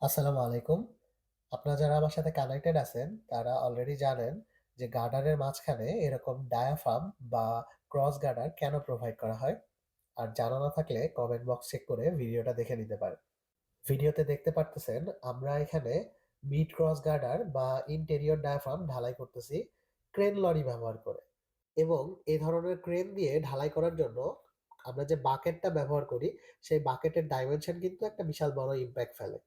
আসসালামু আলাইকুম। আপনারা যারা আমার সাথে কানেক্টেড আছেন, তারা অলরেডি জানেন যে গার্ডারের মাঝখানে এরকম ডায়াফ্রাম বা ক্রস গার্ডার কেন প্রোভাইড করা হয়? আর জানা না থাকলে কমেন্ট বক্স চেক করে ভিডিওটা দেখে নিতে পারেন। ভিডিওতে দেখতে পারতেছেন আমরা এখানে মিড ক্রস গার্ডার বা ইন্টেরিয়র ডায়াফ্রাম ঢালাই করতেছি ক্রেন লরি ব্যবহার করে। এবং এই ধরনের ক্রেন দিয়ে ঢালাই করার জন্য আমরা যে বাকেটটা ব্যবহার করি, সেই বাকেটের ডাইমেনশন কিন্তু একটা বিশাল বড় ইমপ্যাক্ট ফেলে।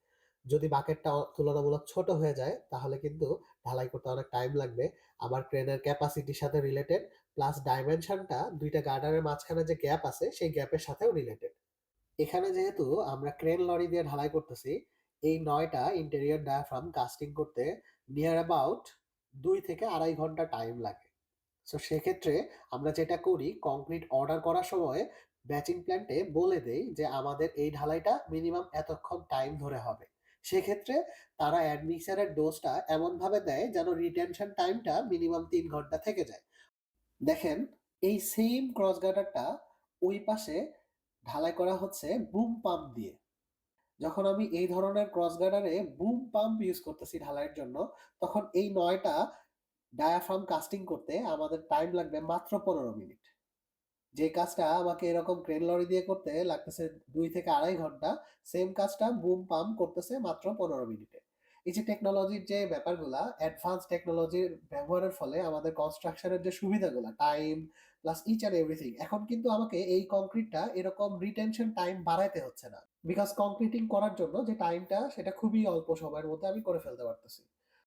যদি বাকেটটা তুলনামূলক ছোট হয়ে যায়, তাহলে কিন্তু ঢালাই করতে অনেক টাইম লাগবে। আবার ক্রেনের ক্যাপাসিটির সাথে রিলেটেড, প্লাস ডাইমেনশনটা ২ টা গার্ডারের মাঝখানে যে গ্যাপ আছে, সেই গ্যাপের সাথেও রিলেটেড। এখানে যেহেতু আমরা ক্রেন লরি দিয়ে ঢালাই করতেছি, এই ৯ টা ইন্টেরিয়র ডায়াফ্রাম কাস্টিং করতে নিয়ার অ্যাবাউট ২ থেকে ২.৫ ঘন্টা টাইম লাগে। সো সেক্ষেত্রে আমরা যেটা করি, কংক্রিট অর্ডার করার সময় ব্যাচিং প্ল্যান্টে বলে দেই যে আমাদের এই ঢালাইটা মিনিমাম এতক্ষণ টাইম ধরে হবে। সেক্ষেত্রে তারা অ্যাডমিক্সারের ডোজটা এমনভাবে দেয় যেন রিটেনশন টাইমটা মিনিমাম ৩ ঘন্টা থেকে যায়। দেখেন, এই সেম ক্রস গার্ডারটা ওই পাশে ঢালাই করা হচ্ছে বুম পাম্প দিয়ে। যখন আমি এই ধরনের ক্রস গার্ডারে বুম পাম্প ইউজ করতেছি ঢালাইয়ের জন্য, তখন এই ৯ টা ডায়াফ্রাম কাস্টিং করতে আমাদের টাইম লাগবে মাত্র ১৫ মিনিট। যে কাজটা আমাকে এরকম ক্রেন লরি দিয়ে করতে লাগতেছে ২ থেকে ২.৫ ঘন্টা, সেম কাজটা বুম পাম্প করতেছে মাত্র ১৫ মিনিটে। এই যে টেকনোলজির যে ব্যাপারগুলা, অ্যাডভান্স টেকনোলজির ব্যবহারের ফলে আমাদের কনস্ট্রাকশন এর যে সুবিধাগুলা, time plus each and everything, এখন কিন্তু আমাকে এই কংক্রিটটা এরকম রিটেনশন টাইম বাড়াইতে হচ্ছে না। বিকজ কংক্রিটিং করার জন্য যে টাইমটা, সেটা খুবই অল্প সময়ের মধ্যে আমি করে ফেলতে পারতেছি।